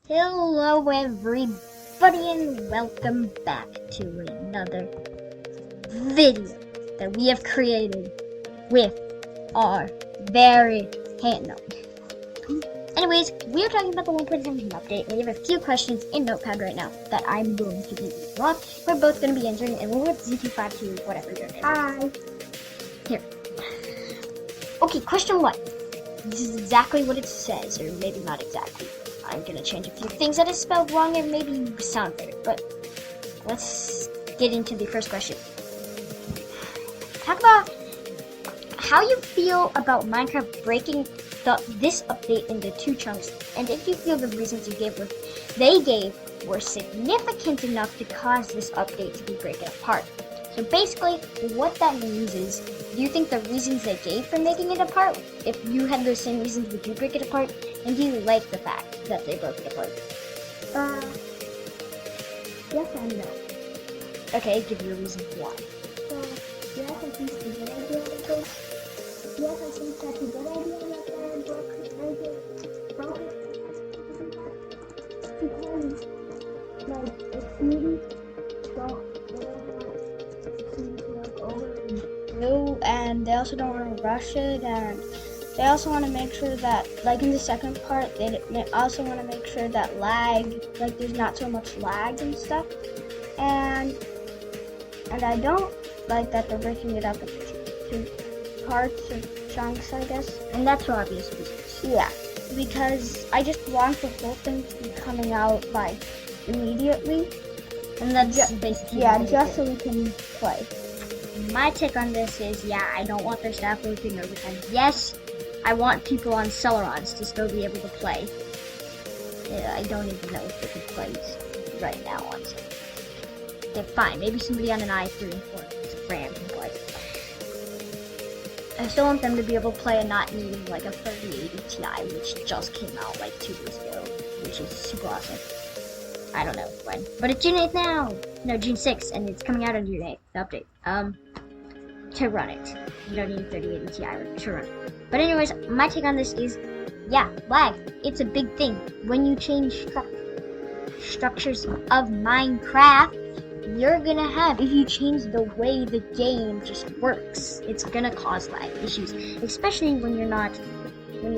Hello everybody and welcome back to another video that we have created with our very hand. Anyways, we are talking about the 1.17 update, and we have a few questions in Notepad right now that I'm going to be reading off. We're both going to be answering, and we're with ZT52, whatever your name is. Hi. Here. Okay, question 1. This is exactly what it says, or maybe not exactly. I'm going to change a few things that is spelled wrong and maybe sound better, but let's get into the first question. Talk about how you feel about Minecraft breaking this update into 2 chunks, and if you feel the reasons they gave were significant enough to cause this update to be broken apart. So basically, what that means is, do you think the reasons they gave for making it apart, if you had those same reasons, would you break it apart? And do you like the fact that they broke it apart? Yes and no. Okay, give your reasons why. Yes, I think it's a good idea like this. Yes, I think that's a good idea that they broke it because, like, it's needy, so they don't want it to like over and No, and they also don't want to rush it, and they also want to make sure that, like in the second part, they also want to make sure that like there's not so much lag and stuff, and I don't like that they're breaking it up into 2 parts or chunks, I guess. And that's for obvious reasons. Yeah, because I just want the whole thing to be coming out like immediately, And that's basically just so we can play. My take on this is, yeah, I don't want their staff working overtime. Yes, I want people on Celerons to still be able to play. Yeah, I don't even know if they can play right now on Celerons. Okay, fine. Maybe somebody on an i3 and 4 RAM can play. I still want them to be able to play and not needing like a 3080 Ti, which just came out like 2 days ago, which is super awesome. I don't know when, but it's June 8th now. No, June 6th, and it's coming out on June 8th. The update. To run it. You don't need 3080 Ti to run it. But anyways, my take on this is, yeah, lag. It's a big thing. When you change structures of Minecraft, you're gonna have, if you change the way the game just works, it's gonna cause lag issues. Especially when you're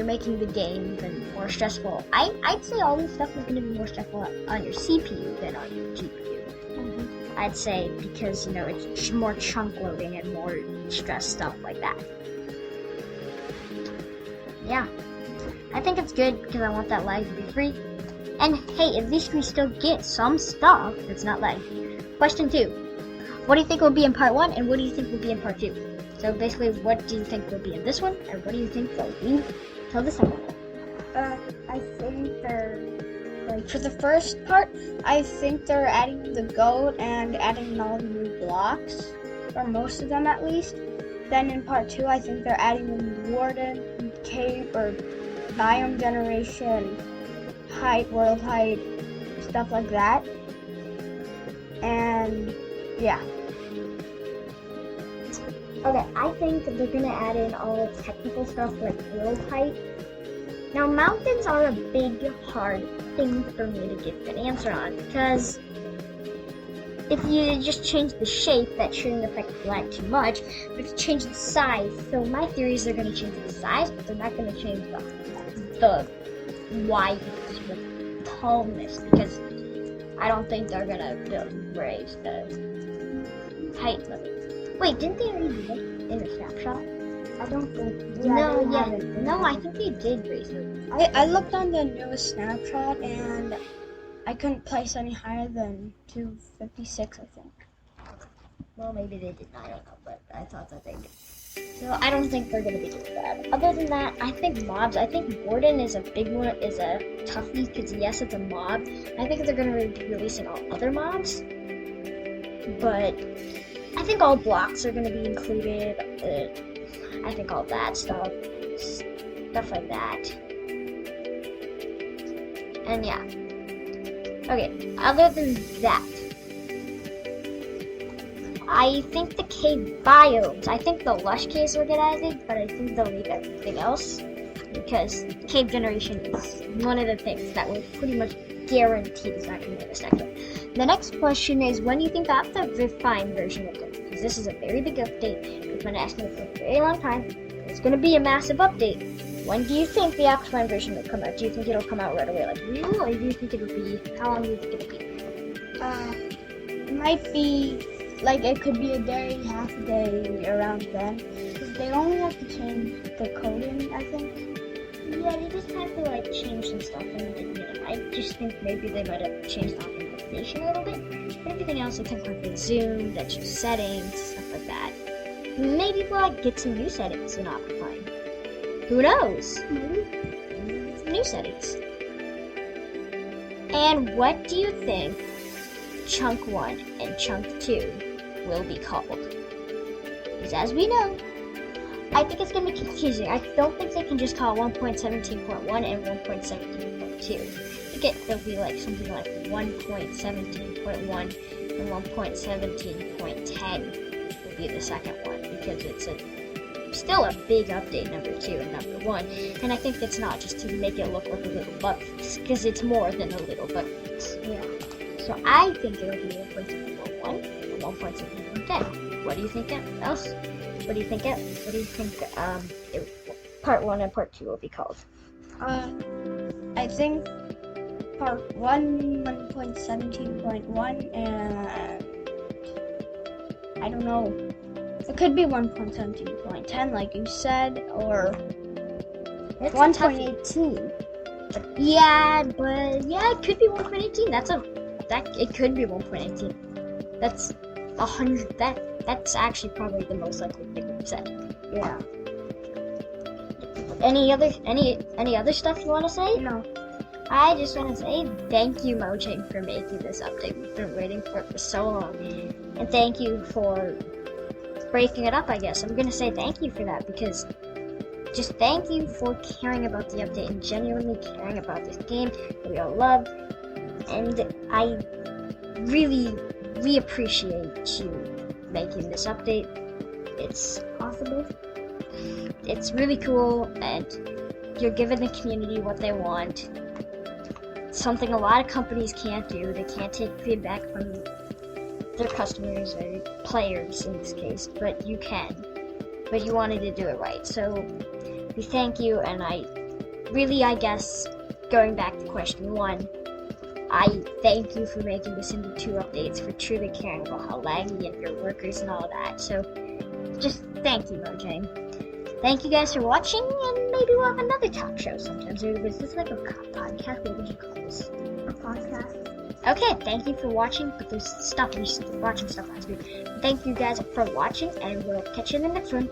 making the game even more stressful. I'd say all this stuff is gonna be more stressful on your CPU than on your GPU. I'd say because, it's more chunk loading and more stress stuff like that. Yeah, I think it's good because I want that lag to be free. And hey, at least we still get some stuff that's not lag. Question 2. What do you think will be in part 1 and what do you think will be in part 2? So basically, what do you think will be in this one and what do you think will be till the second one? I think they're, like, for the first part, I think they're adding the goat and adding all the new blocks, or most of them at least. Then in part 2, I think they're adding the warden, cave, or biome generation, height, world height, stuff like that. And yeah. Okay, I think they're gonna add in all the technical stuff like world height. Now, mountains are a big, hard thing for me to give an answer on, because if you just change the shape, that shouldn't affect the lag too much, but if you change the size, so my theory is they're going to change the size, but they're not going to change the wideness, the tallness, because I don't think they're going to raise the height limit. Wait, didn't they already do that in the snapshot? I don't think. No, I think they did raise it. I looked on the newest snapshot and I couldn't place any higher than 256, I think. Well, maybe they did not, I don't know, but I thought that they did. So I don't think they're going to be doing that. Other than that, I think Warden is a big one, is a toughie, because yes, it's a mob. I think they're going to be releasing all other mobs, but I think all blocks are going to be included. I think all that stuff like that. And yeah. Okay, other than that, I think the cave biomes, I think the lush caves will get added, but I think they'll leave everything else, because cave generation is one of the things that will pretty much guaranteed it's not going to be the second one. The next question is, when do you think that the refined version will come? Because this is a very big update. We've been asking it for a very long time. It's going to be a massive update. When do you think the refined version will come out? Do you think it'll come out right away like you, or do you think it'll be, how long do you think it'll be? It might be, like, it could be a day, half a day, around then. Because they only have to change the coding, I think. Yeah, they just have to like change some stuff and I just think maybe they might have changed the organization a little bit. But everything else, like something like Zoom, that your settings, stuff like that. Maybe we'll like get some new settings in Optifine. Who knows? Maybe. Some new settings. And what do you think Chunk 1 and Chunk 2 will be called? Because as we know, I think it's going to be confusing. I don't think they can just call it 1.17.1 and 1.17.2. I think it'll be like something like 1.17.1 and 1.17.10 will be the second one, because it's still a big update, number 2 and number 1. And I think it's not just to make it look like a little bug fix, because it's more than a little bug fix. Yeah. So I think it'll be 1.17.1 and 1.17.10. What do you think else? What do you think part 1 and part 2 will be called? I think part 1, 1.17.1, and I don't know. It could be 1.17.10, like you said, or 1.18. Yeah, it could be 1.18. It could be 1.18. That's 100. That's actually probably the most likely thing we've said. Yeah. Any other stuff you want to say? No. I just want to say thank you, Mojang, for making this update. We've been waiting for it for so long, and thank you for breaking it up. I guess I'm gonna say thank you for that, because just thank you for caring about the update and genuinely caring about this game that we all love. And I really appreciate you making this update. It's possible. It's really cool, and you're giving the community what they want. Something a lot of companies can't do. They can't take feedback from their customers or players in this case, but you can. But you wanted to do it right. So we thank you, and I guess, going back to question 1, I thank you for making this into 2 updates, for truly caring about how laggy and your workers and all that. So, just thank you, Mojang. Thank you guys for watching, and maybe we'll have another talk show sometimes. Or was this like a podcast? What would you call this? A podcast. Okay, thank you for watching, but there's stuff, you're watching stuff last week. Thank you guys for watching, and we'll catch you in the next one.